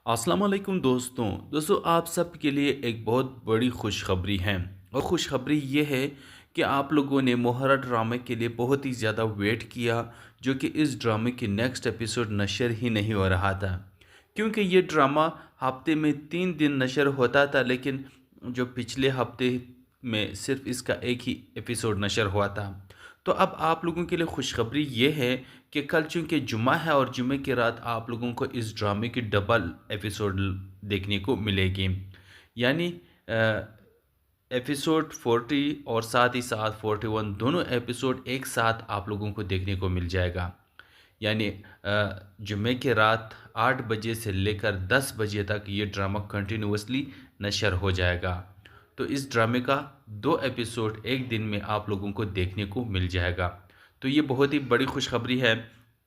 अस्सलाम वालेकुम दोस्तों आप सब के लिए एक बहुत बड़ी खुशखबरी है। और खुशखबरी ये है कि आप लोगों ने मोहरा ड्रामे के लिए बहुत ही ज़्यादा वेट किया, जो कि इस ड्रामे की नेक्स्ट एपिसोड नशर ही नहीं हो रहा था। क्योंकि ये ड्रामा हफ्ते में 3 दिन नशर होता था, लेकिन जो पिछले हफ्ते में सिर्फ इसका एक ही एपिसोड नशर हुआ था। तो अब आप लोगों के लिए खुशखबरी ये है कि कल चूँकि जुम्मा है और जुम्मे की रात आप लोगों को इस ड्रामे की डबल एपिसोड देखने को मिलेगी। यानी एपिसोड 40 और साथ ही साथ 41 दोनों एपिसोड एक साथ आप लोगों को देखने को मिल जाएगा। यानी जुम्मे की रात 8 बजे से लेकर 10 बजे तक ये ड्रामा कंटिन्यूअसली नशर हो जाएगा। तो इस ड्रामे का 2 एपिसोड एक दिन में आप लोगों को देखने को मिल जाएगा। तो ये बहुत ही बड़ी खुशखबरी है,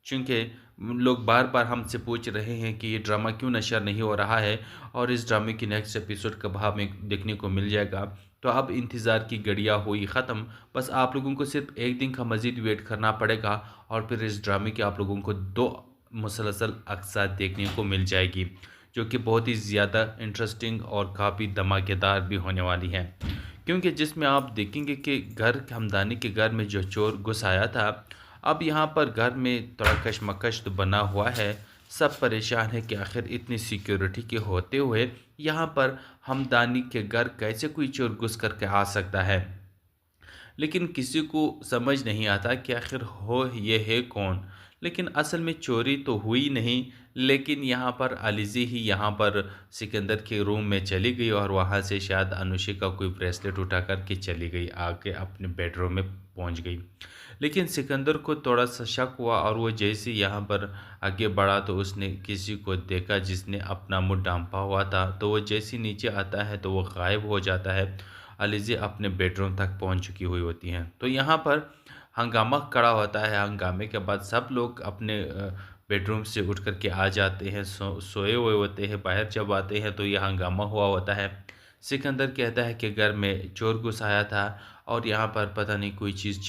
चूँकि लोग बार बार हमसे पूछ रहे हैं कि ये ड्रामा क्यों नशर नहीं हो रहा है और इस ड्रामे की नेक्स्ट एपिसोड कब हमें देखने को मिल जाएगा। तो अब इंतज़ार की घड़ियाँ हुई ख़त्म। बस आप लोगों को सिर्फ एक दिन का मज़ीद वेट करना पड़ेगा और फिर इस ड्रामे की आप लोगों को 2 मुसलसल अक़सात देखने को मिल जाएगी, जो कि बहुत ही ज़्यादा इंटरेस्टिंग और काफ़ी धमाकेदार भी होने वाली है। क्योंकि जिसमें आप देखेंगे कि घर हमदानी के घर में जो चोर घुस आया था, अब यहाँ पर घर में थोड़ा कशमकश तो बना हुआ है। सब परेशान है कि आखिर इतनी सिक्योरिटी के होते हुए यहाँ पर हमदानी के घर कैसे कोई चोर घुस करके आ सकता है। लेकिन किसी को समझ नहीं आता कि आखिर हो ये है कौन। लेकिन असल में चोरी तो हुई नहीं, लेकिन यहाँ पर अलीज़ी ही यहाँ पर सिकंदर के रूम में चली गई और वहाँ से शायद अनुषा का कोई ब्रेसलेट उठा कर के चली गई, आके अपने बेडरूम में पहुँच गई। लेकिन सिकंदर को थोड़ा सा शक हुआ और वो जैसे यहाँ पर आगे बढ़ा तो उसने किसी को देखा जिसने अपना मुँह ढाँपा हुआ था। तो वो जैसे नीचे आता है तो वो गायब हो जाता है। अलीज़ी अपने बेडरूम तक पहुँच चुकी हुई होती हैं। तो यहाँ पर हंगामा खड़ा होता है। हंगामे के बाद सब लोग अपने बेडरूम से उठ कर के आ जाते हैं, सोए हुए होते हैं। बाहर जब आते हैं तो यह हंगामा हुआ होता है। सिकंदर कहता है कि घर में चोर घुस आया था और यहाँ पर पता नहीं कोई चीज़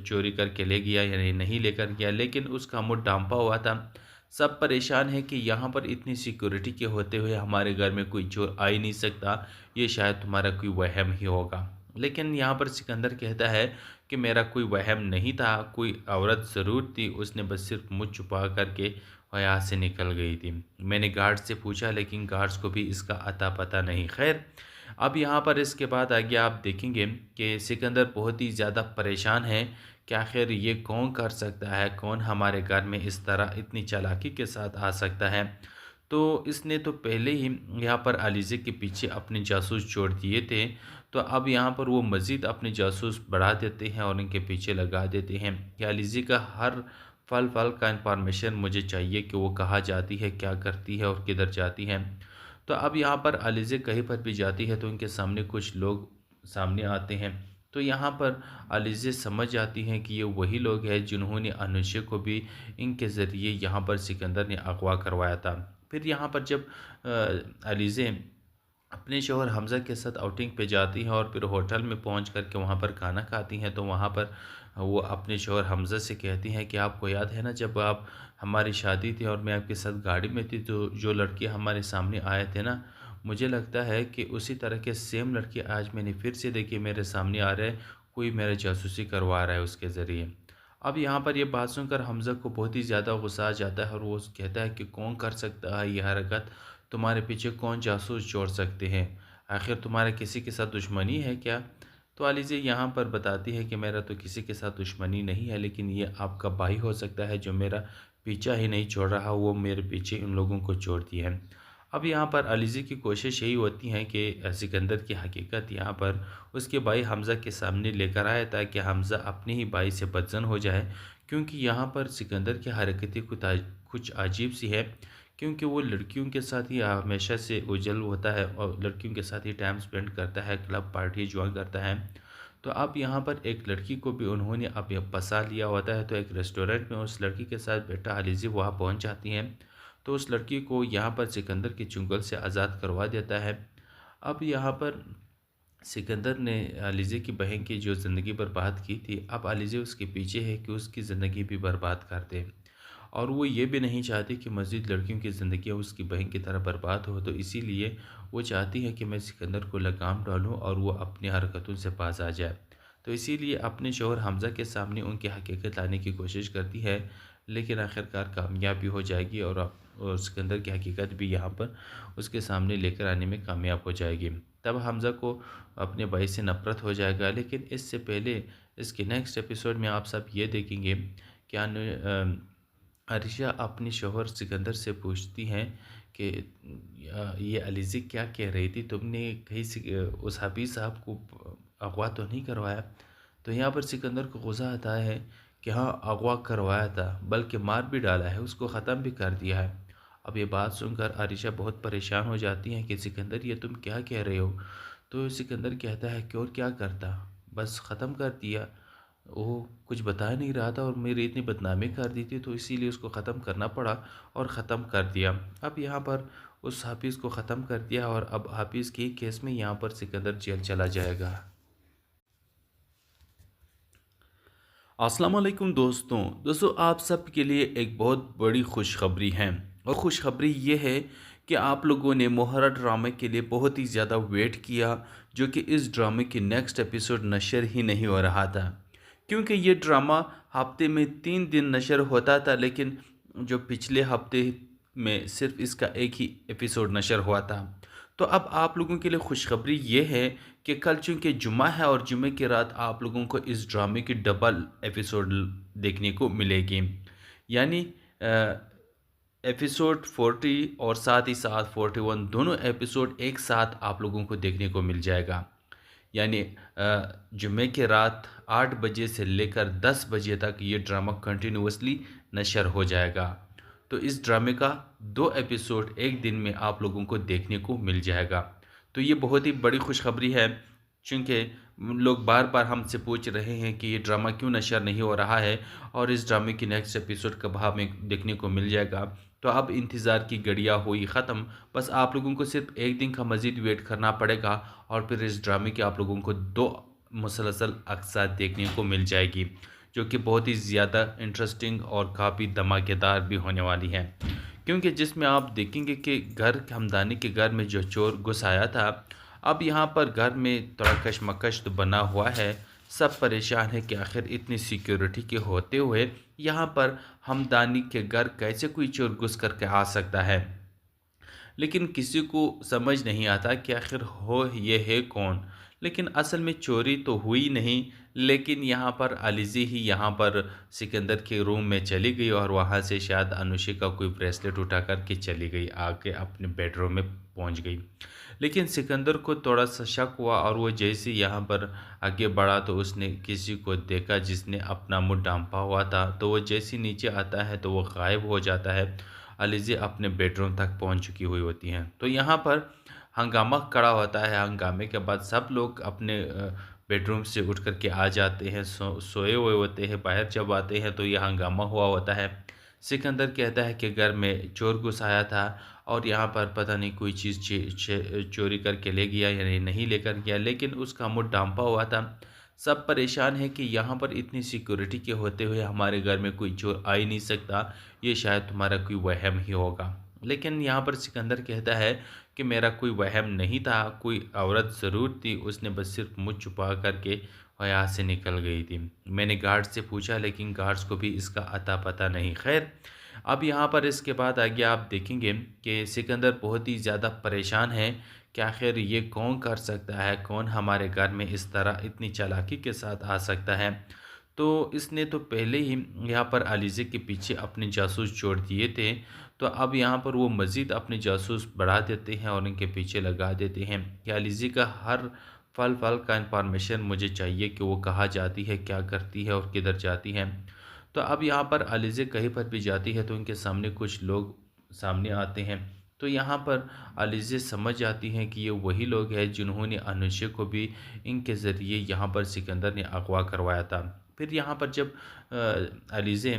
चोरी करके ले गया या नहीं लेकर गया, लेकिन उसका मुँह ढाँपा हुआ था। सब परेशान हैं कि यहाँ पर इतनी सिक्योरिटी के होते हुए हमारे घर में कोई चोर आ ही नहीं सकता, ये शायद तुम्हारा कोई वहम ही होगा। लेकिन यहाँ पर सिकंदर कहता है कि मेरा कोई वहम नहीं था, कोई औरत ज़रूर थी, उसने बस सिर्फ मुँह छुपा करके और यहाँ से निकल गई थी। मैंने गार्ड से पूछा, लेकिन गार्ड्स को भी इसका अता पता नहीं। खैर, अब यहाँ पर इसके बाद आगे आप देखेंगे कि सिकंदर बहुत ही ज़्यादा परेशान है कि आखिर ये कौन कर सकता है, कौन हमारे घर में इस तरह इतनी चालाकी के साथ आ सकता है। तो इसने तो पहले ही यहाँ पर अलीज़े के पीछे अपने जासूस छोड़ दिए थे, तो अब यहाँ पर वो मज़ीद अपने जासूस बढ़ा देते हैं और इनके पीछे लगा देते हैं कि अलीज़े का हर पल का इंफॉर्मेशन मुझे चाहिए, कि वो कहाँ जाती है, क्या करती है और किधर जाती है। तो अब यहाँ पर अलीज़े कहीं पर भी जाती है तो इनके सामने कुछ लोग सामने आते हैं। तो यहाँ पर अलीज़े समझ जाती हैं कि ये वही लोग हैं जिन्होंने अनुषा को भी इनके ज़रिए यहाँ पर सिकंदर ने अगवा करवाया था। फिर यहाँ पर जब अलीज़े अपने शौहर हमज़ा के साथ आउटिंग पे जाती हैं और फिर होटल में पहुंच कर के वहाँ पर खाना खाती हैं, तो वहाँ पर वो अपने शौहर हमज़ा से कहती हैं कि आपको याद है ना, जब आप हमारी शादी थी और मैं आपके साथ गाड़ी में थी, तो जो लड़के हमारे सामने आए थे ना, मुझे लगता है कि उसी तरह के सेम लड़के आज मैंने फिर से देखे मेरे सामने आ रहे हैं, कोई मेरे जासूसी करवा रहा है उसके ज़रिए। अब यहाँ पर ये बात सुनकर हमज़ा को बहुत ही ज़्यादा गुस्सा आ जाता है और वो कहता है कि कौन कर सकता है ये हरकत, तुम्हारे पीछे कौन जासूस छोड़ सकते हैं, आखिर तुम्हारा किसी के साथ दुश्मनी है क्या। तो अलीज़े यहाँ पर बताती है कि मेरा तो किसी के साथ दुश्मनी नहीं है, लेकिन ये आपका भाई हो सकता है जो मेरा पीछा ही नहीं छोड़ रहा, वो मेरे पीछे इन लोगों को छोड़ती है। अब यहाँ पर अलीज़े की कोशिश यही होती है कि सिकंदर की हकीकत यहाँ पर उसके भाई हमज़ा के सामने लेकर आए, ताकि हमज़ा अपने ही भाई से बदज़न हो जाए। क्योंकि यहाँ पर सिकंदर की हरकतें कुछ अजीब सी है, क्योंकि वो लड़कियों के साथ ही हमेशा से उजल होता है और लड़कियों के साथ ही टाइम स्पेंड करता है, क्लब पार्टी ज्वाइन करता है। तो अब यहाँ पर एक लड़की को भी उन्होंने अब ये फंसा लिया होता है, तो एक रेस्टोरेंट में उस लड़की के साथ बेटा अलीज़े वहाँ पहुँच जाती हैं। तो उस लड़की को यहाँ पर सिकंदर के चुंगल से आज़ाद करवा देता है। अब यहाँ पर सिकंदर ने अलीज़े की बहन की जो ज़िंदगी बर्बाद की थी, अब अलीज़े उसके पीछे है कि उसकी ज़िंदगी भी बर्बाद कर दे। और वो ये भी नहीं चाहती कि मज़ीद लड़कियों की ज़िंदगियाँ उसकी बहन की तरह बर्बाद हो। तो इसीलिए वो चाहती है कि मैं सिकंदर को लगाम डालूँ और वो अपनी हरकतों से बाज़ आ जाए। तो इसीलिए अपने शौहर हमज़ा के सामने उनकी हकीकत लाने की कोशिश करती है, लेकिन आखिरकार कामयाब भी हो जाएगी और सिकंदर की हकीकत भी यहाँ पर उसके सामने लेकर आने में कामयाब हो जाएगी। तब हमज़ा को अपने भाई से नफ़रत हो जाएगा, लेकिन इससे पहले इसके नेक्स्ट एपिसोड में आप सब ये देखेंगे कि अरीशा अपने शौहर सिकंदर से पूछती हैं कि ये अलीज़ी क्या कह रही थी, तुमने कहीं से उस हफीज़ साहब को अगवा तो नहीं करवाया? तो यहाँ पर सिकंदर को गुस्सा आता है कि हाँ, अगवा करवाया था, बल्कि मार भी डाला है, उसको ख़त्म भी कर दिया है। अब ये बात सुनकर आरिशा बहुत परेशान हो जाती हैं कि सिकंदर ये तुम क्या कह रहे हो? तो सिकंदर कहता है कि और क्या करता, बस ख़त्म कर दिया। वो कुछ बता नहीं रहा था और मेरी इतनी बदनामी कर दी थी, तो इसीलिए उसको ख़त्म करना पड़ा और ख़त्म कर दिया। अब यहाँ पर उस हाफिज़ को ख़त्म कर दिया और अब हाफिज़ के केस में यहाँ पर सिकंदर जेल चला जाएगा। अस्सलाम वालेकुम दोस्तों आप सबके लिए एक बहुत बड़ी खुशखबरी है और खुशखबरी ये है कि आप लोगों ने मोहरा ड्रामे के लिए बहुत ही ज़्यादा वेट किया, जो कि इस ड्रामे की नेक्स्ट एपिसोड नशर ही नहीं हो रहा था, क्योंकि ये ड्रामा हफ्ते में 3 दिन नशर होता था, लेकिन जो पिछले हफ्ते में सिर्फ इसका एक ही एपिसोड नशर हुआ था। तो अब आप लोगों के लिए खुशखबरी ये है कि कल चूँकि जुम्मा है और जुम्मे की रात आप लोगों को इस ड्रामे की डबल एपिसोड देखने को मिलेगी। यानी एपिसोड 40 और साथ ही साथ 41 दोनों एपिसोड एक साथ आप लोगों को देखने को मिल जाएगा। यानी जुम्मे की रात 8 बजे से लेकर 10 बजे तक ये ड्रामा कंटिन्यूअसली नशर हो जाएगा। तो इस ड्रामे का 2 एपिसोड एक दिन में आप लोगों को देखने को मिल जाएगा। तो ये बहुत ही बड़ी खुशखबरी है, चूँकि लोग बार-बार हमसे पूछ रहे हैं कि ये ड्रामा क्यों नशर नहीं हो रहा है और इस ड्रामे की नेक्स्ट एपिसोड कब हमें देखने को मिल जाएगा। तो अब इंतज़ार की घड़ियाँ हुई ख़त्म, बस आप लोगों को सिर्फ एक दिन का मज़ीद वेट करना पड़ेगा और फिर इस ड्रामे की आप लोगों को 2 मुसलसल अक़सात देखने को मिल जाएगी, जो कि बहुत ही ज़्यादा इंटरेस्टिंग और काफ़ी धमाकेदार भी होने वाली है। क्योंकि जिसमें आप देखेंगे कि घर हमदानी के घर में जो चोर घुस आया था, अब यहाँ पर घर में थोड़ा कशमकश तो बना हुआ है। सब परेशान है कि आखिर इतनी सिक्योरिटी के होते हुए यहाँ पर हमदानी के घर कैसे कोई चोर घुस करके आ सकता है। लेकिन किसी को समझ नहीं आता कि आखिर हो ये है कौन। लेकिन असल में चोरी तो हुई नहीं, लेकिन यहाँ पर अलीज़ी ही यहाँ पर सिकंदर के रूम में चली गई और वहाँ से शायद अनुषा का कोई ब्रेसलेट उठा कर के चली गई, आके अपने बेडरूम में पहुँच गई। लेकिन सिकंदर को थोड़ा सा शक हुआ और वो जैसे यहाँ पर आगे बढ़ा तो उसने किसी को देखा जिसने अपना मुँह ढाँपा हुआ था। तो वो जैसे नीचे आता है तो वो गायब हो जाता है। अलीज़ी अपने बेडरूम तक पहुंच चुकी हुई होती हैं। तो यहाँ पर हंगामा खड़ा होता है। हंगामे के बाद सब लोग अपने बेडरूम से उठ कर के आ जाते हैं, सोए हुए होते हैं। बाहर जब आते हैं तो यह हंगामा हुआ होता है। सिकंदर कहता है कि घर में चोर घुस आया था और यहाँ पर पता नहीं कोई चीज़ चोरी करके ले गया या नहीं लेकर गया, लेकिन उसका मुँह ढाँपा हुआ था। सब परेशान हैं कि यहाँ पर इतनी सिक्योरिटी के होते हुए हमारे घर में कोई चोर आ ही नहीं सकता, ये शायद तुम्हारा कोई वहम ही होगा। लेकिन यहाँ पर सिकंदर कहता है कि मेरा कोई वहम नहीं था, कोई औरत ज़रूर थी, उसने बस सिर्फ मुँह छुपा करके और यहाँ से निकल गई थी। मैंने गार्ड से पूछा, लेकिन गार्ड्स को भी इसका अता पता नहीं। खैर, अब यहाँ पर इसके बाद आगे आप देखेंगे कि सिकंदर बहुत ही ज़्यादा परेशान है कि आखिर ये कौन कर सकता है, कौन हमारे घर में इस तरह इतनी चालाकी के साथ आ सकता है। तो इसने तो पहले ही यहाँ पर अलीज़े के पीछे अपने जासूस छोड़ दिए थे, तो अब यहाँ पर वो मज़ीद अपने जासूस बढ़ा देते हैं और इनके पीछे लगा देते हैं कि अलीज़े का हर पल पल का इंफॉर्मेशन मुझे चाहिए कि वो कहाँ जाती है, क्या करती है और किधर जाती है। तो अब यहाँ पर अलीज़े कहीं पर भी जाती है तो इनके सामने कुछ लोग सामने आते हैं। तो यहाँ पर अलीज़े समझ जाती हैं कि ये वही लोग हैं जिन्होंने अनुषा को भी इनके ज़रिए यहाँ पर सिकंदर ने अगवा करवाया था। फिर यहाँ पर जब अलीज़े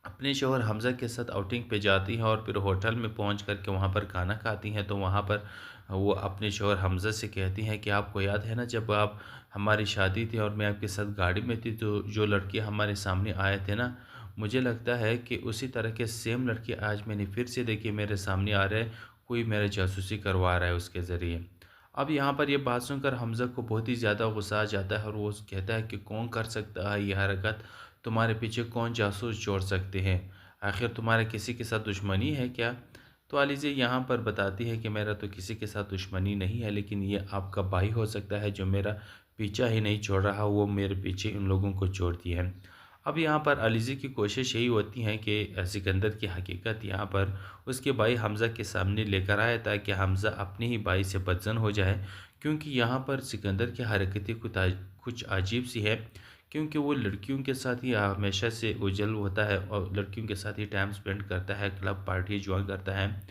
अपने शौहर हमज़ा के साथ आउटिंग पे जाती हैं और फिर होटल में पहुंच कर के वहाँ पर खाना खाती हैं, तो वहाँ पर वो अपने शौहर हमज़ा से कहती हैं कि आपको याद है ना, जब आप हमारी शादी थी और मैं आपके साथ गाड़ी में थी तो जो लड़के हमारे सामने आए थे ना, मुझे लगता है कि उसी तरह के सेम लड़के आज मैंने फिर से देखी मेरे सामने आ रहे हैं, कोई मेरा जासूसी करवा रहा है उसके ज़रिए। अब यहाँ पर ये बात सुनकर हमज़ा को बहुत ही ज़्यादा गुस्सा आ जाता है और वो कहता है कि कौन कर सकता है ये हरकत, तुम्हारे पीछे कौन जासूस छोड़ सकते हैं, आखिर तुम्हारा किसी के साथ दुश्मनी है क्या? तो अलीज़ा यहाँ पर बताती है कि मेरा तो किसी के साथ दुश्मनी नहीं है, लेकिन ये आपका भाई हो सकता है जो मेरा पीछा ही नहीं छोड़ रहा, वो मेरे पीछे इन लोगों को छोड़ती है। अब यहाँ पर अलीज़ा की कोशिश यही होती है कि सिकंदर की हकीकत यहाँ पर उसके भाई हमज़ा के सामने लेकर आए ताकि हमज़ा अपने ही भाई से बदज़न हो जाए, क्योंकि यहाँ पर सिकंदर की हरकतें कुछ अजीब सी है, क्योंकि वो लड़कियों के साथ ही हमेशा से उजल होता है और लड़कियों के साथ ही टाइम स्पेंड करता है, क्लब पार्टी ज्वाइन करता है।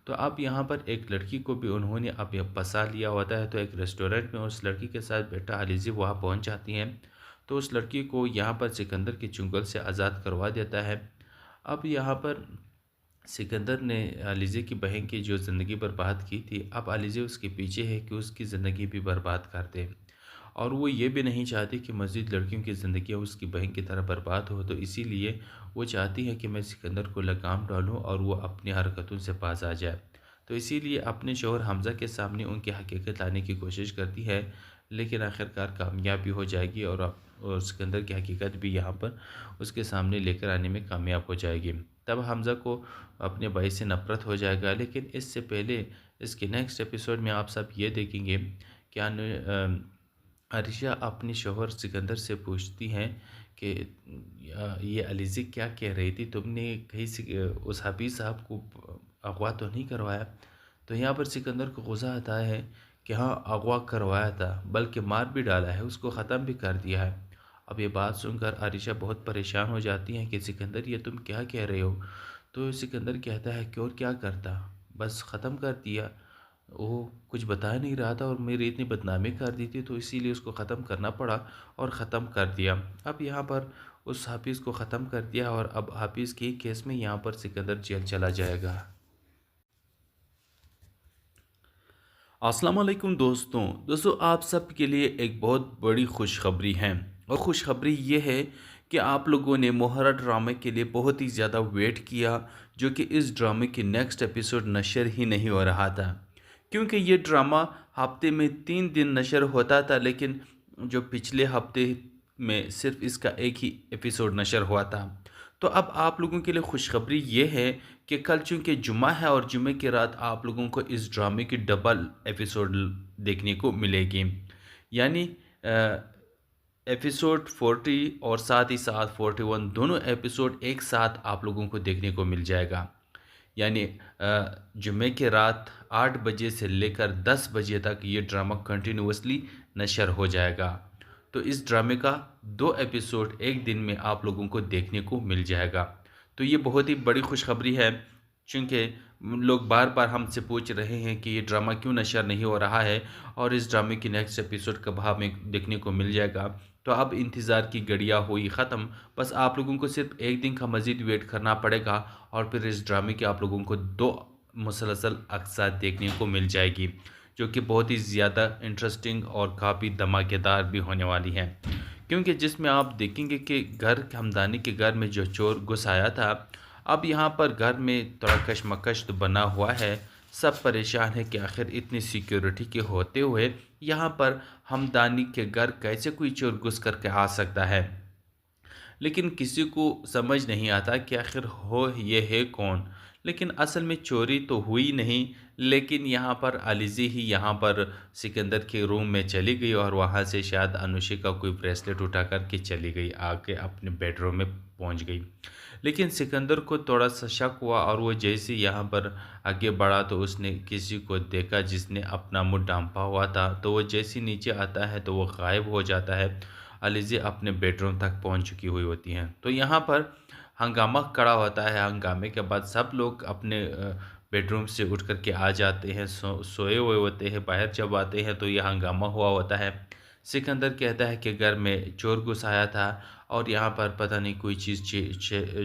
तो अब यहाँ पर एक लड़की को भी उन्होंने अब ये फंसा लिया होता है, तो एक रेस्टोरेंट में उस लड़की के साथ बैठा अलीज़ा वहाँ पहुँच जाती हैं, तो उस लड़की को यहाँ पर सिकंदर के चुंगल से आज़ाद करवा देता है। अब यहाँ पर सिकंदर ने अलीज़ा की बहन की जो ज़िंदगी बर्बाद की थी, अब अलीज़ा उसके पीछे है कि उसकी ज़िंदगी भी बर्बाद कर दे, और वो ये भी नहीं चाहती कि मज़ीद लड़कियों की ज़िंदगियाँ उसकी बहन की तरह बर्बाद हो, तो इसीलिए वो चाहती है कि मैं सिकंदर को लगाम डालूँ और वो अपनी हरकतों से बाज आ जाए। तो इसीलिए अपने शौहर हमज़ा के सामने उनकी हकीकत लाने की कोशिश करती है, लेकिन आखिरकार कामयाब भी हो जाएगी और सिकंदर की हकीकत भी यहाँ पर उसके सामने लेकर आने में कामयाब हो जाएगी। तब हमज़ा को अपने भाई से नफ़रत हो जाएगा, लेकिन इससे पहले इसके नेक्स्ट एपिसोड में आप सब ये देखेंगे कि अरीशा अपने शौहर सिकंदर से पूछती हैं कि ये अलीज़ा क्या कह रही थी, तुमने कहीं से उस हफीज़ साहब को अगवा तो नहीं करवाया? तो यहाँ पर सिकंदर को गुस्सा आता है कि हाँ, अगवा करवाया था, बल्कि मार भी डाला है, उसको ख़त्म भी कर दिया है। अब ये बात सुनकर आरिशा बहुत परेशान हो जाती हैं कि सिकंदर ये तुम क्या कह रहे हो? तो सिकंदर कहता है कि और क्या करता, बस ख़त्म कर दिया, वो कुछ बता नहीं रहा था और मेरी इतनी बदनामी कर दी थी, तो इसीलिए उसको ख़त्म करना पड़ा और ख़त्म कर दिया। अब यहाँ पर उस हाफिज़ को ख़त्म कर दिया और अब हाफिज़ के केस में यहाँ पर सिकंदर जेल चला जाएगा। अस्सलाम वालेकुम दोस्तों आप सब के लिए एक बहुत बड़ी खुशखबरी है, और खुशखबरी ये है कि आप लोगों ने मोहरा ड्रामे के लिए बहुत ही ज़्यादा वेट किया, जो कि इस ड्रामे की नेक्स्ट एपिसोड नशर ही नहीं हो रहा था, क्योंकि ये ड्रामा हफ्ते में 3 दिन नशर होता था, लेकिन जो पिछले हफ्ते में सिर्फ इसका एक ही एपिसोड नशर हुआ था। तो अब आप लोगों के लिए खुशखबरी ये है कि कल चूँकि जुम्मा है और जुम्मे की रात आप लोगों को इस ड्रामे की डबल एपिसोड देखने को मिलेगी, यानी एपिसोड 40 और साथ ही साथ 41 दोनों एपिसोड एक साथ आप लोगों को देखने को मिल जाएगा। यानी जुम्मे की रात 8 बजे से लेकर 10 बजे तक ये ड्रामा कंटिन्यूअसली नशर हो जाएगा। तो इस ड्रामे का 2 एपिसोड एक दिन में आप लोगों को देखने को मिल जाएगा। तो ये बहुत ही बड़ी खुशखबरी है, चूँकि लोग बार बार हमसे पूछ रहे हैं कि ये ड्रामा क्यों नशर नहीं हो रहा है और इस ड्रामे की नेक्स्ट एपिसोड कब हमें देखने को मिल जाएगा। तो अब इंतज़ार की घड़ियाँ हुई ख़त्म, बस आप लोगों को सिर्फ एक दिन का मज़ीद वेट करना पड़ेगा और फिर इस ड्रामे की आप लोगों को 2 मुसलसल अक़सात देखने को मिल जाएगी, जो कि बहुत ही ज़्यादा इंटरेस्टिंग और काफ़ी धमाकेदार भी होने वाली है। क्योंकि जिसमें आप देखेंगे कि घर हमदानी के घर में जो चोर घुस आया था, अब यहाँ पर घर में थोड़ा कशमकश तो बना हुआ है, सब परेशान है कि आखिर इतनी सिक्योरिटी के होते हुए यहाँ पर हमदानी के घर कैसे कोई चोर घुस करके आ सकता है। लेकिन किसी को समझ नहीं आता कि आखिर हो ये है कौन। लेकिन असल में चोरी तो हुई नहीं, लेकिन यहाँ पर अलीज़ा ही यहाँ पर सिकंदर के रूम में चली गई और वहाँ से शायद अनुषा का कोई ब्रेसलेट उठा कर के चली गई, आके अपने बेडरूम में पहुँच गई। लेकिन सिकंदर को थोड़ा सा शक हुआ और वो जैसे यहाँ पर आगे बढ़ा तो उसने किसी को देखा जिसने अपना मुँह ढांपा हुआ था, तो वो जैसे नीचे आता है तो वो गायब हो जाता है। अलीज़ा अपने बेडरूम तक पहुँच चुकी हुई होती हैं। तो यहाँ पर हंगामा खड़ा होता है, हंगामे के बाद सब लोग अपने बेडरूम से उठ कर के आ जाते हैं, सोए हुए होते हैं, बाहर जब आते हैं तो यह हंगामा हुआ होता है। सिकंदर कहता है कि घर में चोर घुस आया था और यहाँ पर पता नहीं कोई चीज़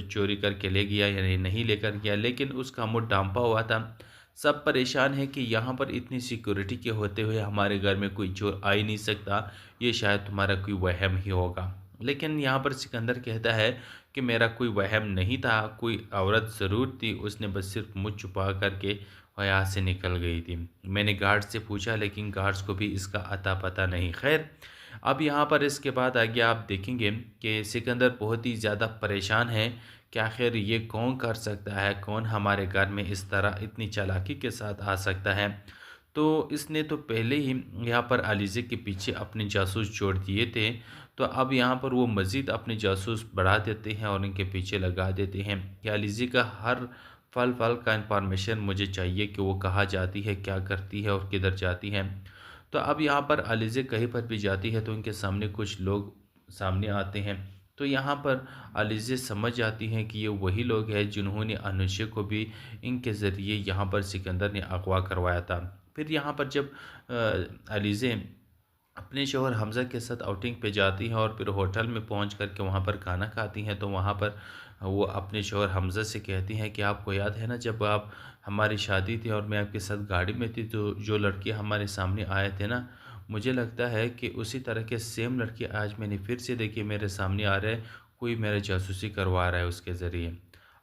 चोरी करके ले गया या नहीं लेकर गया, लेकिन उसका मुँह ढांपा हुआ था। सब परेशान है कि यहाँ पर इतनी सिक्योरिटी के होते हुए हमारे घर में कोई चोर आ ही नहीं सकता, ये शायद तुम्हारा कोई वहम ही होगा। लेकिन यहाँ पर सिकंदर कहता है कि मेरा कोई वहम नहीं था, कोई औरत ज़रूर थी, उसने बस सिर्फ मुँह छुपा करके और यहाँ से निकल गई थी। मैंने गार्ड से पूछा लेकिन गार्ड्स को भी इसका अता पता नहीं। खैर, अब यहाँ पर इसके बाद आगे आप देखेंगे कि सिकंदर बहुत ही ज़्यादा परेशान है कि आखिर ये कौन कर सकता है, कौन हमारे घर में इस तरह इतनी चालाकी के साथ आ सकता है। तो इसने तो पहले ही यहाँ पर अलीज़े के पीछे अपने जासूस छोड़ दिए थे, तो अब यहाँ पर वो मज़ीद अपने जासूस बढ़ा देते हैं और इनके पीछे लगा देते हैं कि अलीज़े का हर पल पल का इंफॉर्मेशन मुझे चाहिए कि वो कहाँ जाती है, क्या करती है और किधर जाती है। तो अब यहाँ पर अलीज़े कहीं पर भी जाती है तो उनके सामने कुछ लोग सामने आते हैं। तो यहाँ पर अलीज़े समझ जाती हैं कि ये वही लोग हैं जिन्होंने अनुष्या को भी इनके ज़रिए यहाँ पर सिकंदर ने अगवा करवाया था। फिर यहाँ पर जब अलीज़े अपने शौहर हमज़ा के साथ आउटिंग पे जाती हैं और फिर होटल में पहुंच कर के वहाँ पर खाना खाती हैं, तो वहाँ पर वो अपने शौहर हमज़ा से कहती हैं कि आपको याद है ना, जब आप हमारी शादी थी और मैं आपके साथ गाड़ी में थी तो जो लड़के हमारे सामने आए थे ना, मुझे लगता है कि उसी तरह के सेम लड़के आज मैंने फिर से देखे मेरे सामने आ रहे हैं, कोई मेरे जासूसी करवा रहा है उसके ज़रिए।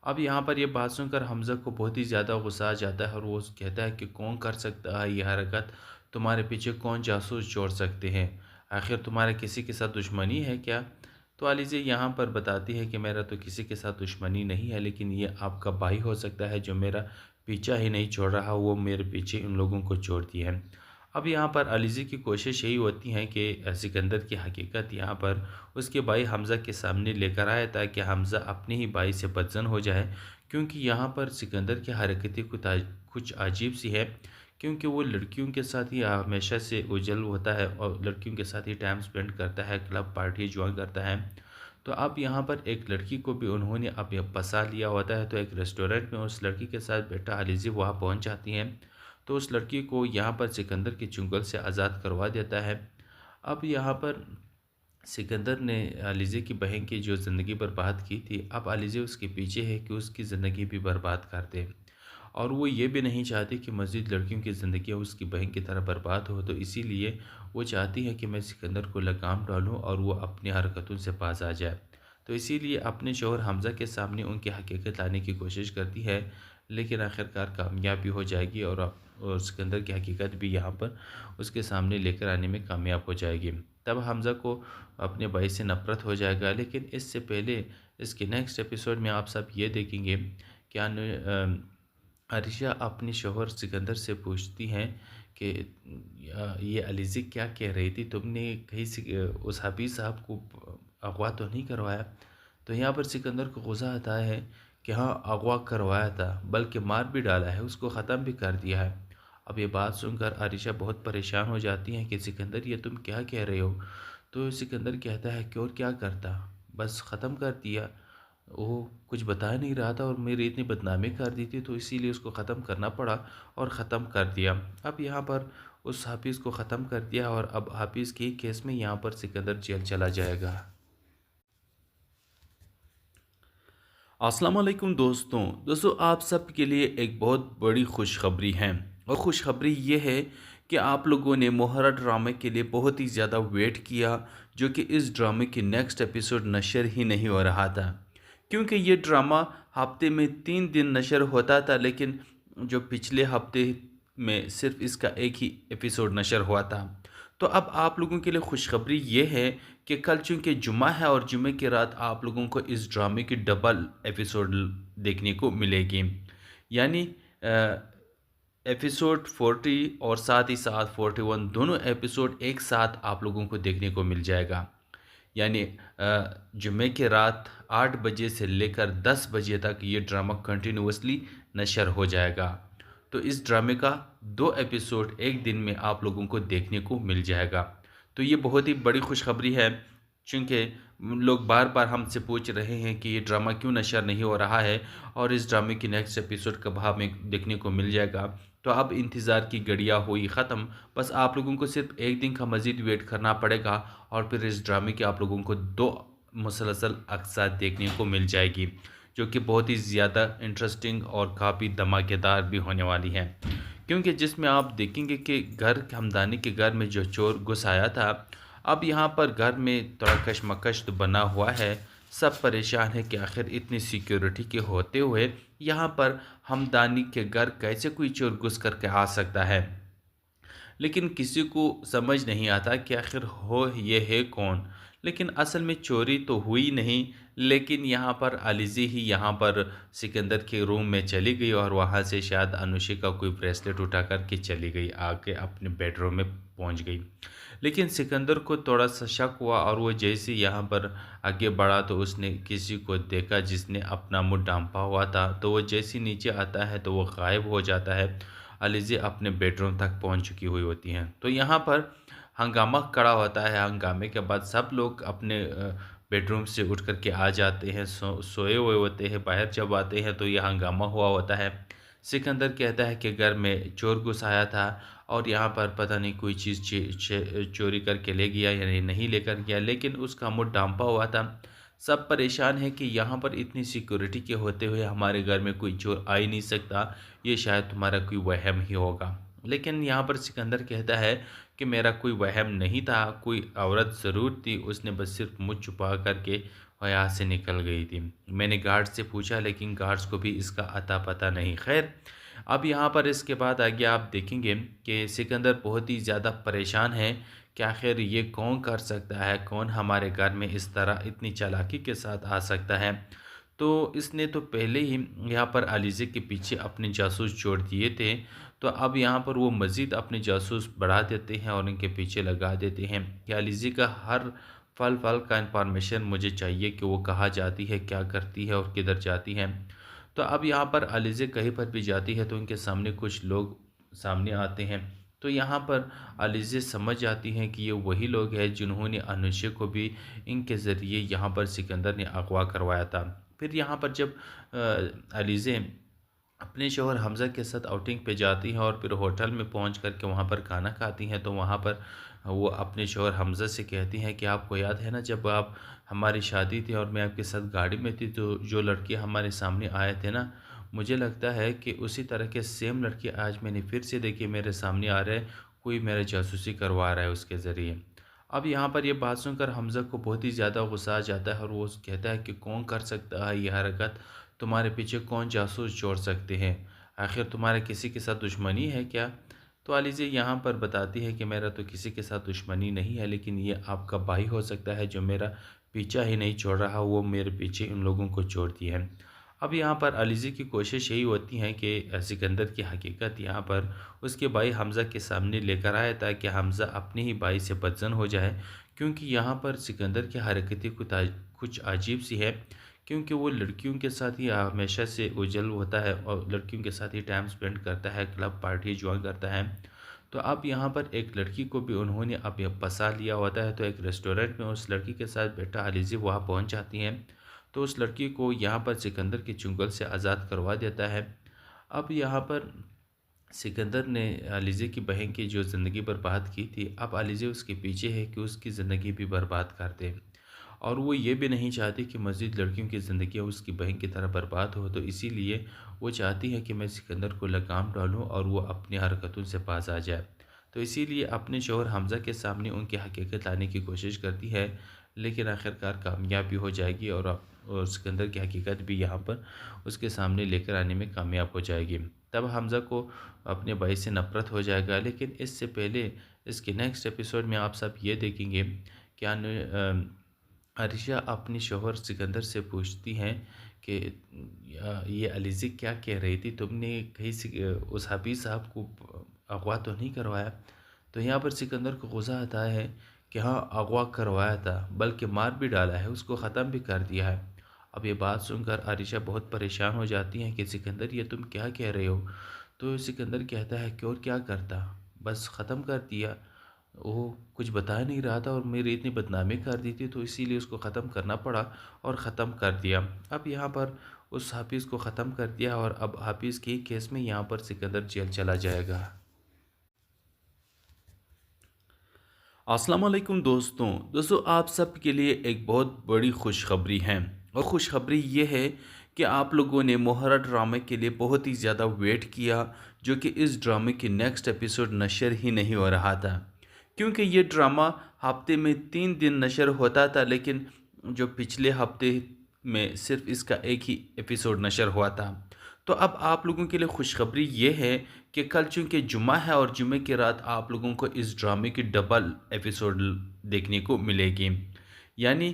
अब यहाँ पर ये बात सुनकर हमज़ा को बहुत ही ज़्यादा गुस्सा आ जाता है और वो कहता है कि कौन कर सकता है ये हरकत, तुम्हारे पीछे कौन जासूस छोड़ सकते हैं, आखिर तुम्हारे किसी के साथ दुश्मनी है क्या? तो अलीज़े यहाँ पर बताती है कि मेरा तो किसी के साथ दुश्मनी नहीं है, लेकिन ये आपका भाई हो सकता है जो मेरा पीछा ही नहीं छोड़ रहा, वो मेरे पीछे इन लोगों को छोड़ती है। अब यहाँ पर अलीज़े की कोशिश यही होती है कि सिकंदर की हकीकत यहाँ पर उसके भाई हमज़ा के सामने लेकर आए ताकि हमज़ा अपने ही भाई से बदज़न हो जाए, क्योंकि यहाँ पर सिकंदर की हरकतें कुछ अजीब सी है, क्योंकि वो लड़कियों के साथ ही हमेशा से उजल होता है और लड़कियों के साथ ही टाइम स्पेंड करता है, क्लब पार्टी ज्वाइन करता है। तो अब यहाँ पर एक लड़की को भी उन्होंने अब ये फंसा लिया होता है, तो एक रेस्टोरेंट में उस लड़की के साथ बैठा अलीज़े वहाँ पहुँच जाती हैं, तो उस लड़की को यहाँ पर सिकंदर के चुंगल से आज़ाद करवा देता है। अब यहाँ पर सिकंदर ने अलीज़े की बहन की जो ज़िंदगी बर्बाद की थी, अब अलीज़े उसके पीछे है कि उसकी ज़िंदगी भी बर्बाद कर दे और वो ये भी नहीं चाहती कि मज़ीद लड़कियों की ज़िंदगी उसकी बहन की तरह बर्बाद हो, तो इसीलिए वो चाहती है कि मैं सिकंदर को लगाम डालूं और वो अपनी हरकतों से बाज आ जाए। तो इसीलिए अपने शौहर हमज़ा के सामने उनकी हकीकत लाने की कोशिश करती है, लेकिन आखिरकार कामयाब भी हो जाएगी और सिकंदर की हकीकत भी यहाँ पर उसके सामने लेकर आने में कामयाब हो जाएगी। तब हमज़ा को अपने भाई से नफ़रत हो जाएगा, लेकिन इससे पहले इसके नेक्स्ट एपिसोड में आप सब ये देखेंगे कि अरीशा अपने शौहर सिकंदर से पूछती हैं कि ये अलीज़े क्या कह रही थी, तुमने कहीं से उस हफीज़ साहब को अगवा तो नहीं करवाया? तो यहाँ पर सिकंदर को गुस्सा आता है कि हाँ, अगवा करवाया था, बल्कि मार भी डाला है, उसको ख़त्म भी कर दिया है। अब ये बात सुनकर आरिशा बहुत परेशान हो जाती हैं कि सिकंदर ये तुम क्या कह रहे हो? तो सिकंदर कहता है कि और क्या करता, बस ख़त्म कर दिया, वो कुछ बता नहीं रहा था और मेरी इतनी बदनामी कर दी थी, तो इसीलिए उसको ख़त्म करना पड़ा और ख़त्म कर दिया। अब यहाँ पर उस हाफिज़ को ख़त्म कर दिया और अब हाफिज़ के केस में यहाँ पर सिकंदर जेल चला जाएगा। अस्सलाम वालेकुम दोस्तों आप सब के लिए एक बहुत बड़ी खुशखबरी है और खुशखबरी ये है कि आप लोगों ने मोहरा ड्रामे के लिए बहुत ही ज़्यादा वेट किया, जो कि इस ड्रामे की नेक्स्ट एपिसोड नशर ही नहीं हो रहा था, क्योंकि ये ड्रामा हफ्ते में 3 दिन नशर होता था, लेकिन जो पिछले हफ्ते में सिर्फ इसका एक ही एपिसोड नशर हुआ था। तो अब आप लोगों के लिए खुशखबरी ये है कि कल चूँकि जुमा है और जुमे की रात आप लोगों को इस ड्रामे की डबल एपिसोड देखने को मिलेगी, यानी एपिसोड 40 और साथ ही साथ 41 दोनों एपिसोड एक साथ आप लोगों को देखने को मिल जाएगा। यानी जुमे की रात 8 बजे से लेकर 10 बजे तक ये ड्रामा कंटिन्यूसली नशर हो जाएगा। तो इस ड्रामे का 2 एपिसोड एक दिन में आप लोगों को देखने को मिल जाएगा। तो ये बहुत ही बड़ी खुशखबरी है, चूँकि लोग बार बार हमसे पूछ रहे हैं कि ये ड्रामा क्यों नशर नहीं हो रहा है और इस ड्रामे की नेक्स्ट एपिसोड कब हमें देखने को मिल जाएगा। तो अब इंतज़ार की घड़ियाँ हुई ख़त्म, बस आप लोगों को सिर्फ एक दिन का मज़ीद वेट करना पड़ेगा और फिर इस ड्रामे की आप लोगों को 2 मुसलसल अक़सात देखने को मिल जाएगी, जो कि बहुत ही ज़्यादा इंटरेस्टिंग और काफ़ी धमाकेदार भी होने वाली है, क्योंकि जिसमें आप देखेंगे कि घर हमदानी के घर में जो चोर घुस आया था, अब यहाँ पर घर में थोड़ा कशमकश तो बना हुआ है। सब परेशान है कि आखिर इतनी सिक्योरिटी के होते हुए यहाँ पर हमदानी के घर कैसे कोई चोर घुस करके आ सकता है। लेकिन किसी को समझ नहीं आता कि आखिर हो ये है कौन। लेकिन असल में चोरी तो हुई नहीं, लेकिन यहाँ पर अलीज़ी ही यहाँ पर सिकंदर के रूम में चली गई और वहाँ से शायद अनुषी का कोई ब्रेसलेट उठा कर के चली गई, आके अपने बेडरूम में पहुँच गई। लेकिन सिकंदर को थोड़ा सा शक हुआ और वो जैसे यहाँ पर आगे बढ़ा तो उसने किसी को देखा जिसने अपना मुंह ढांपा हुआ था। तो वो जैसे नीचे आता है तो वो गायब हो जाता है। अलीज़ी अपने बेडरूम तक पहुंच चुकी हुई होती हैं। तो यहाँ पर हंगामा खड़ा होता है। हंगामे के बाद सब लोग अपने बेडरूम से उठ कर के आ जाते हैं, सोए हुए होते हैं। बाहर जब आते हैं तो यह हंगामा हुआ होता है। सिकंदर कहता है कि घर में चोर घुस आया था और यहाँ पर पता नहीं कोई चीज़ चोरी करके ले गया या नहीं लेकर गया, लेकिन उसका मुँह ढांपा हुआ था। सब परेशान है कि यहाँ पर इतनी सिक्योरिटी के होते हुए हमारे घर में कोई चोर आ ही नहीं सकता, ये शायद तुम्हारा कोई वहम ही होगा। लेकिन यहाँ पर सिकंदर कहता है कि मेरा कोई वहम नहीं था, कोई औरत ज़रूर थी, उसने बस सिर्फ मुँह छुपा करके और यहाँ से निकल गई थी। मैंने गार्ड से पूछा लेकिन गार्ड्स को भी इसका अता पता नहीं। खैर, अब यहाँ पर इसके बाद आगे आप देखेंगे कि सिकंदर बहुत ही ज़्यादा परेशान है कि आखिर ये कौन कर सकता है, कौन हमारे घर में इस तरह इतनी चालाकी के साथ आ सकता है। तो इसने तो पहले ही यहाँ पर अलीज़े के पीछे अपने जासूस छोड़ दिए थे, तो अब यहाँ पर वो मज़ीद अपने जासूस बढ़ा देते हैं और इनके पीछे लगा देते हैं कि अलीज़े का हर पल पल का इंफॉर्मेशन मुझे चाहिए कि वो कहाँ जाती है, क्या करती है और किधर जाती है। तो अब यहाँ पर अलीज़े कहीं पर भी जाती है तो इनके सामने कुछ लोग सामने आते हैं। तो यहाँ पर अलीज़े समझ जाती हैं कि ये वही लोग हैं जिन्होंने अनुष्य को भी इनके ज़रिए यहाँ पर सिकंदर ने अगवा करवाया था। फिर यहाँ पर जब अलीज़े अपने शौहर हमज़ा के साथ आउटिंग पे जाती हैं और फिर होटल में पहुंच कर के वहाँ पर खाना खाती हैं, तो वहाँ पर वो अपने शौहर हमज़ा से कहती हैं कि आपको याद है ना जब आप हमारी शादी थी और मैं आपके साथ गाड़ी में थी तो जो लड़के हमारे सामने आए थे ना, मुझे लगता है कि उसी तरह के सेम लड़के आज मैंने फिर से देखे मेरे सामने आ रहे हैं, कोई मेरे जासूसी करवा रहा है उसके ज़रिए। अब यहाँ पर ये बात सुनकर हमज़ा को बहुत ही ज़्यादा गुस्सा आ जाता है और वो कहता है कि कौन कर सकता है ये हरकत, तुम्हारे पीछे कौन जासूस छोड़ सकते हैं, आखिर तुम्हारे किसी के साथ दुश्मनी है क्या। तो अलीज़े यहाँ पर बताती है कि मेरा तो किसी के साथ दुश्मनी नहीं है, लेकिन ये आपका भाई हो सकता है जो मेरा पीछा ही नहीं छोड़ रहा, वो मेरे पीछे इन लोगों को छोड़ती है। अब यहाँ पर अलीज़े की कोशिश यही होती है कि सिकंदर की हकीकत यहाँ पर उसके भाई हमज़ा के सामने लेकर आए ताकि हमज़ा अपने ही भाई से बदजन हो जाए, क्योंकि यहाँ पर सिकंदर की हरकतें कुछ अजीब सी है, क्योंकि वो लड़कियों के साथ ही हमेशा से उजल होता है और लड़कियों के साथ ही टाइम स्पेंड करता है, क्लब पार्टी ज्वाइन करता है। तो अब यहाँ पर एक लड़की को भी उन्होंने अब ये फंसा लिया होता है, तो एक रेस्टोरेंट में उस लड़की के साथ बेटा अलीज़े वहाँ पहुँच जाती हैं। तो उस लड़की को यहाँ पर सिकंदर के चुंगल से आज़ाद करवा देता है। अब यहाँ पर सिकंदर ने अलीज़े की बहन की जो ज़िंदगी बर्बाद की थी, अब अलीज़े उसके पीछे है कि उसकी ज़िंदगी भी बर्बाद कर दे और वो ये भी नहीं चाहती कि मज़ीद लड़कियों की ज़िंदगी उसकी बहन की तरह बर्बाद हो। तो इसीलिए वो चाहती है कि मैं सिकंदर को लगाम डालूँ और वो अपनी हरकतों से बाज आ जाए। तो इसीलिए अपने शौहर हमज़ा के सामने उनकी हकीकत लाने की कोशिश करती है, लेकिन आखिरकार कामयाब भी हो जाएगी और सिकंदर की हकीकत भी यहाँ पर उसके सामने लेकर आने में कामयाब हो जाएगी। तब हमज़ा को अपने भाई से नफ़रत हो जाएगा। लेकिन इससे पहले इसके नेक्स्ट एपिसोड में आप सब ये देखेंगे कि अरिशा अपने शौहर सिकंदर से पूछती हैं कि ये अलीज़े क्या कह रही थी, तुमने कहीं से उस हफीज़ साहब को अगवा तो नहीं करवाया। तो यहाँ पर सिकंदर को गुस्सा आता है कि हाँ, अगवा करवाया था, बल्कि मार भी डाला है, उसको ख़त्म भी कर दिया है। अब ये बात सुनकर आरिशा बहुत परेशान हो जाती हैं कि सिकंदर ये तुम क्या कह रहे हो। तो सिकंदर कहता है कि और क्या करता, बस ख़त्म कर दिया, वो कुछ बता नहीं रहा था और मेरी इतनी बदनामी कर दी थी तो इसीलिए उसको ख़त्म करना पड़ा और ख़त्म कर दिया। अब यहाँ पर उस हाफिज़ को ख़त्म कर दिया और अब हाफिज़ के केस में यहाँ पर सिकंदर जेल चला जाएगा। अस्सलाम वालेकुम दोस्तों आप सब के लिए एक बहुत बड़ी खुशखबरी है और खुशखबरी ये है कि आप लोगों ने मोहरा ड्रामे के लिए बहुत ही ज़्यादा वेट किया, जो कि इस ड्रामे की नेक्स्ट एपिसोड नशर ही नहीं हो रहा था, क्योंकि ये ड्रामा हफ्ते में 3 दिन नशर होता था, लेकिन जो पिछले हफ्ते में सिर्फ इसका एक ही एपिसोड नशर हुआ था। तो अब आप लोगों के लिए खुशखबरी ये है कि कल चूँकि जुम्मा है और जुम्मे की रात आप लोगों को इस ड्रामे की डबल एपिसोड देखने को मिलेगी। यानी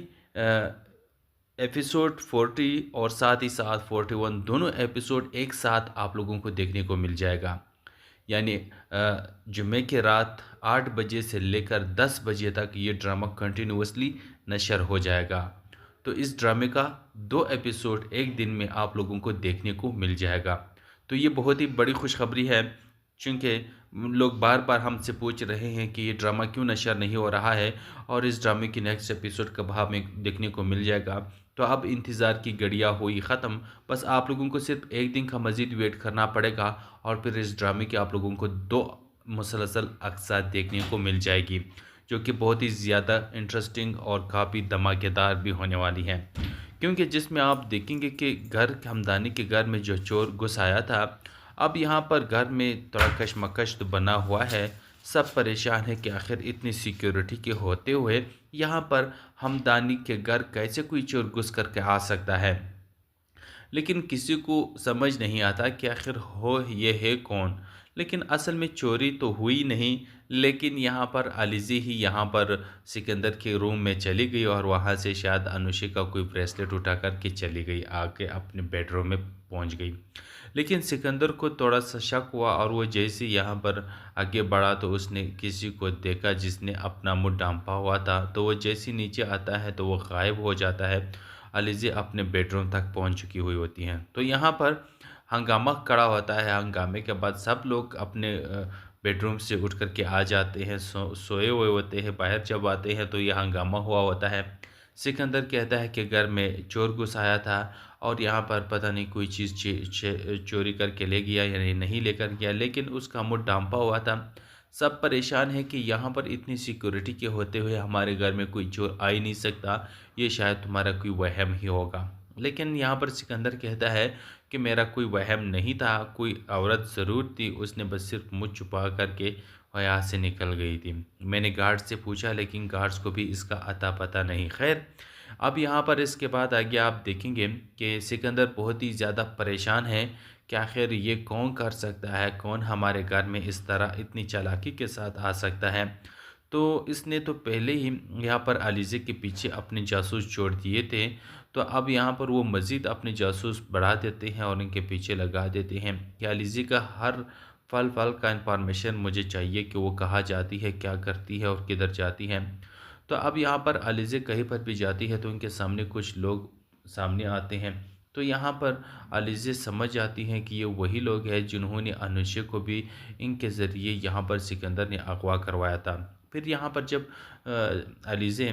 एपिसोड 40 और साथ ही साथ 41 दोनों एपिसोड एक साथ आप लोगों को देखने को मिल जाएगा। यानी जुम्मे की रात 8 बजे से लेकर 10 बजे तक ये ड्रामा कंटिन्यूअसली नशर हो जाएगा। तो इस ड्रामे का 2 एपिसोड एक दिन में आप लोगों को देखने को मिल जाएगा। तो ये बहुत ही बड़ी खुशखबरी है, चूँकि लोग बार-बार हमसे पूछ रहे हैं कि ये ड्रामा क्यों नशर नहीं हो रहा है और इस ड्रामे की नेक्स्ट एपिसोड कब हमें देखने को मिल जाएगा। तो अब इंतज़ार की घड़ियाँ हुई ख़त्म, बस आप लोगों को सिर्फ एक दिन का मज़ीद वेट करना पड़ेगा और फिर इस ड्रामे की आप लोगों को 2 मुसलसल अक़सात देखने को मिल जाएगी, जो कि बहुत ही ज़्यादा इंटरेस्टिंग और काफ़ी धमाकेदार भी होने वाली हैं। क्योंकि जिसमें आप देखेंगे कि घर हमदानी के घर में जो चोर घुस आया था, अब यहाँ पर घर में थोड़ा कशमकश तो बना हुआ है। सब परेशान है कि आखिर इतनी सिक्योरिटी के होते हुए यहाँ पर हमदानी के घर कैसे कोई चोर घुस करके आ सकता है। लेकिन किसी को समझ नहीं आता कि आखिर हो ये है कौन। लेकिन असल में चोरी तो हुई नहीं, लेकिन यहाँ पर अलीज़ी ही यहाँ पर सिकंदर के रूम में चली गई और वहाँ से शायद अनुषा का कोई ब्रेसलेट उठा कर के चली गई, आके अपने बेडरूम में पहुँच गई। लेकिन सिकंदर को थोड़ा सा शक हुआ और वो जैसे यहाँ पर आगे बढ़ा तो उसने किसी को देखा जिसने अपना मुँह ढाँपा हुआ था। तो वो जैसे नीचे आता है तो वो गायब हो जाता है। अलीज़ी अपने बेडरूम तक पहुँच चुकी हुई होती हैं। तो यहाँ पर हंगामा खड़ा होता है। हंगामे के बाद सब लोग अपने बेडरूम से उठ कर के आ जाते हैं, सोए हुए होते हैं। बाहर जब आते हैं तो ये हंगामा हुआ होता है। सिकंदर कहता है कि घर में चोर घुस आया था और यहाँ पर पता नहीं कोई चीज़ चोरी करके ले गया या नहीं लेकर गया, लेकिन उसका मुँह ढाँपा हुआ था। सब परेशान हैं कि यहाँ पर इतनी सिक्योरिटी के होते हुए हमारे घर में कोई चोर आ ही नहीं सकता, ये शायद तुम्हारा कोई वहम ही होगा। लेकिन यहाँ पर सिकंदर कहता है कि मेरा कोई वहम नहीं था, कोई औरत ज़रूर थी, उसने बस सिर्फ मुँह छुपा करके और यहाँ से निकल गई थी। मैंने गार्ड से पूछा, लेकिन गार्ड्स को भी इसका अता पता नहीं। खैर, अब यहाँ पर इसके बाद आगे आप देखेंगे कि सिकंदर बहुत ही ज़्यादा परेशान है कि आखिर ये कौन कर सकता है, कौन हमारे घर में इस तरह इतनी चालाकी के साथ आ सकता है। तो इसने तो पहले ही यहाँ पर अलीज़े के पीछे अपने जासूस छोड़ दिए थे, तो अब यहाँ पर वो मज़ीद अपने जासूस बढ़ा देते हैं और इनके पीछे लगा देते हैं कि अलीज़े का हर पल पल का इंफॉर्मेशन मुझे चाहिए कि वो कहाँ जाती है, क्या करती है और किधर जाती है। तो अब यहाँ पर अलीज़े कहीं पर भी जाती है तो उनके सामने कुछ लोग सामने आते हैं। तो यहाँ पर अलीज़े समझ जाती हैं कि ये वही लोग हैं जिन्होंने अनुषा को भी इनके ज़रिए यहाँ पर सिकंदर ने अगवा करवाया था। फिर यहाँ पर जब अलीज़े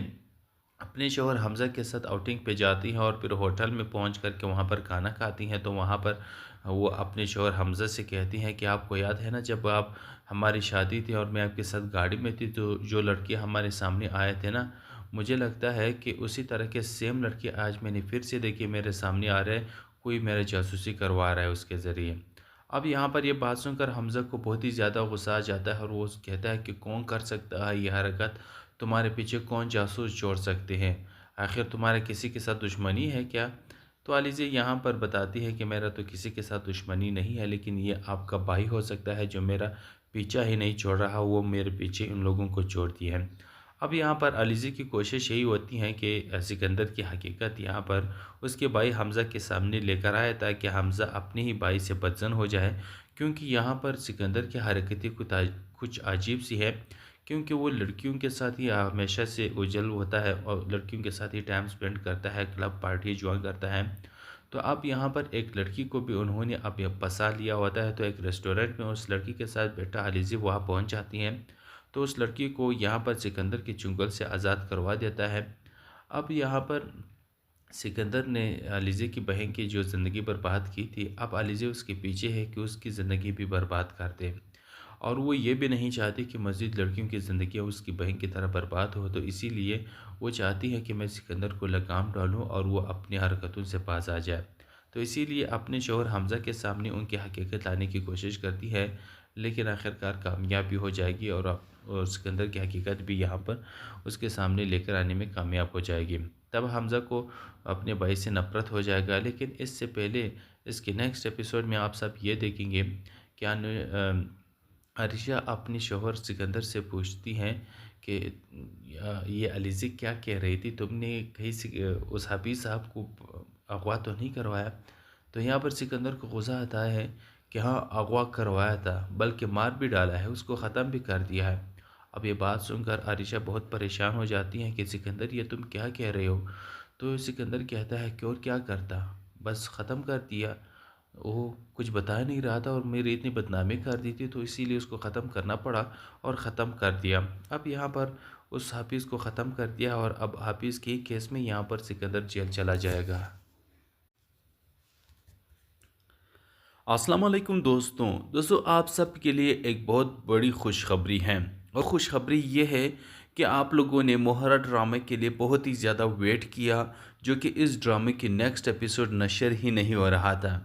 अपने शौहर हमज़ा के साथ आउटिंग पे जाती हैं और फिर होटल में पहुंच कर के वहाँ पर खाना खाती हैं, तो वहाँ पर वो अपने शौहर हमज़ा से कहती हैं कि आपको याद है ना, जब आप हमारी शादी थी और मैं आपके साथ गाड़ी में थी तो जो लड़के हमारे सामने आए थे ना, मुझे लगता है कि उसी तरह के सेम लड़के आज मैंने फिर से देखे मेरे सामने आ रहे हैं, कोई मेरे जासूसी करवा रहा है उसके ज़रिए। अब यहाँ पर ये बात सुनकर हमज़ा को बहुत ही ज़्यादा गुस्सा आ जाता है और वो कहता है कि कौन कर सकता है ये हरकत, तुम्हारे पीछे कौन जासूस छोड़ सकते हैं, आखिर तुम्हारे किसी के साथ दुश्मनी है क्या? तो अलीज़े यहाँ पर बताती है कि मेरा तो किसी के साथ दुश्मनी नहीं है, लेकिन ये आपका भाई हो सकता है जो मेरा पीछा ही नहीं छोड़ रहा, वो मेरे पीछे उन लोगों को छोड़ती है। अब यहाँ पर अलीज़े की कोशिश यही होती है कि सिकंदर की हकीकत यहाँ पर उसके भाई हमज़ा के सामने लेकर आए ताकि हमज़ा अपने ही भाई से बदज़न हो जाए, क्योंकि यहाँ पर सिकंदर की हरकतें कुछ अजीब सी है, क्योंकि वो लड़कियों के साथ ही हमेशा से उजल होता है और लड़कियों के साथ ही टाइम स्पेंड करता है, क्लब पार्टी ज्वाइन करता है। तो अब यहाँ पर एक लड़की को भी उन्होंने अब ये फंसा लिया होता है, तो एक रेस्टोरेंट में उस लड़की के साथ बेटा अलीज़े वहाँ पहुँच जाती हैं। तो उस लड़की को यहाँ पर सिकंदर के चुंगल से आज़ाद करवा देता है। अब यहाँ पर सिकंदर ने अलीज़े की बहन की जो ज़िंदगी बर्बाद की थी, अब अलीज़े उसके पीछे है कि उसकी ज़िंदगी भी बर्बाद कर दे और वो ये भी नहीं चाहती कि मज़ीद लड़कियों की ज़िंदगियाँ उसकी बहन की तरह बर्बाद हो। तो इसीलिए वो चाहती है कि मैं सिकंदर को लगाम डालूँ और वो अपनी हरकतों से बाज आ जाए। तो इसीलिए अपने शौहर हमज़ा के सामने उनकी हकीकत लाने की कोशिश करती है, लेकिन आखिरकार कामयाब भी हो जाएगी और सिकंदर की हकीकत भी यहाँ पर उसके सामने लेकर आने में कामयाब हो जाएगी। तब हमज़ा को अपने भाई से नफ़रत हो जाएगा। लेकिन इससे पहले इसके नेक्स्ट एपिसोड में आप सब ये देखेंगे कि अरिशा अपने शौहर सिकंदर से पूछती हैं कि ये अलीज़ी क्या कह रही थी, तुमने कहीं से उस हफीज़ साहब को अगवा तो नहीं करवाया? तो यहाँ पर सिकंदर को गुस्सा आता है कि हाँ, अगवा करवाया था, बल्कि मार भी डाला है, उसको ख़त्म भी कर दिया है। अब ये बात सुनकर आरिशा बहुत परेशान हो जाती हैं कि सिकंदर ये तुम क्या कह रहे हो? तो सिकंदर कहता है कि और क्या करता, बस ख़त्म कर दिया। वो कुछ बता नहीं रहा था और मेरी इतनी बदनामी कर दी थी, तो इसीलिए उसको ख़त्म करना पड़ा और ख़त्म कर दिया। अब यहाँ पर उस हाफिज़ को ख़त्म कर दिया और अब हाफिज़ के केस में यहाँ पर सिकंदर जेल चला जाएगा। अस्सलाम वालेकुम दोस्तों आप सब के लिए एक बहुत बड़ी खुशखबरी है। और खुशखबरी ये है कि आप लोगों ने मोहरा ड्रामे के लिए बहुत ही ज़्यादा वेट किया, जो कि इस ड्रामे की नेक्स्ट एपिसोड नशर ही नहीं हो रहा था,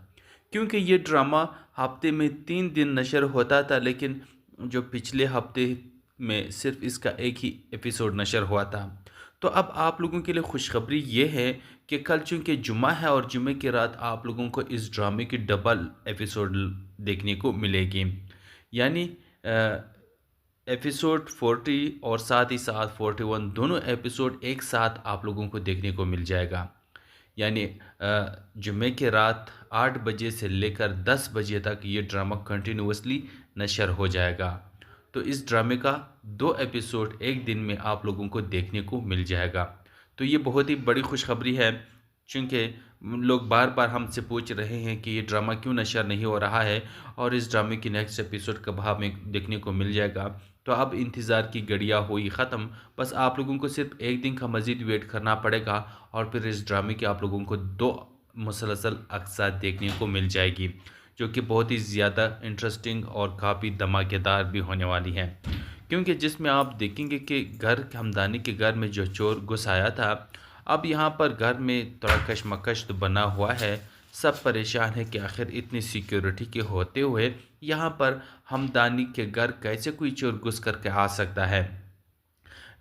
क्योंकि ये ड्रामा हफ्ते में 3 दिन नशर होता था, लेकिन जो पिछले हफ्ते में सिर्फ इसका एक ही एपिसोड नशर हुआ था। तो अब आप लोगों के लिए खुशखबरी ये है कि कल चूँकि जुम्मा है और जुम्मे की रात आप लोगों को इस ड्रामे की डबल एपिसोड देखने को मिलेगी। यानी एपिसोड 40 और साथ ही साथ 41 दोनों एपिसोड एक साथ आप लोगों को देखने को मिल जाएगा। यानी जुम्मे की रात 8 बजे से लेकर 10 बजे तक ये ड्रामा कंटिन्यूअसली नशर हो जाएगा। तो इस ड्रामे का 2 एपिसोड एक दिन में आप लोगों को देखने को मिल जाएगा। तो ये बहुत ही बड़ी खुशखबरी है, चूँकि लोग बार बार हमसे पूछ रहे हैं कि ये ड्रामा क्यों नशर नहीं हो रहा है और इस ड्रामे की नेक्स्ट एपिसोड कब हमें देखने को मिल जाएगा। तो अब इंतज़ार की घड़ियाँ हुई ख़त्म, बस आप लोगों को सिर्फ एक दिन का मज़ीद वेट करना पड़ेगा और फिर इस ड्रामे की आप लोगों को 2 मुसलसल अक़सात देखने को मिल जाएगी, जो कि बहुत ही ज़्यादा इंटरेस्टिंग और काफ़ी धमाकेदार भी होने वाली है। क्योंकि जिसमें आप देखेंगे कि हमदानी के घर में जो चोर घुस आया था, अब यहाँ पर घर में थोड़ा कशमकश तो बना हुआ है। सब परेशान है कि आखिर इतनी सिक्योरिटी के होते हुए यहाँ पर हमदानी के घर कैसे कोई चोर घुस करके आ सकता है।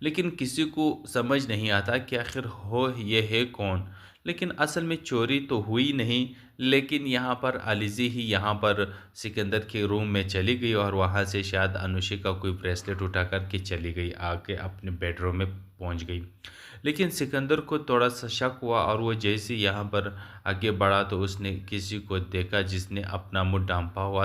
लेकिन किसी को समझ नहीं आता कि आखिर हो ये है कौन। लेकिन असल में चोरी तो हुई नहीं, लेकिन यहाँ पर अलीज़ी ही यहाँ पर सिकंदर के रूम में चली गई और वहाँ से शायद अनुषा का कोई ब्रेसलेट उठा कर के चली गई, आके अपने बेडरूम में पहुँच गई। लेकिन सिकंदर को थोड़ा सा शक हुआ और वो जैसे यहाँ पर आगे बढ़ा तो उसने किसी को देखा जिसने अपना मुँह ढाँपा हुआ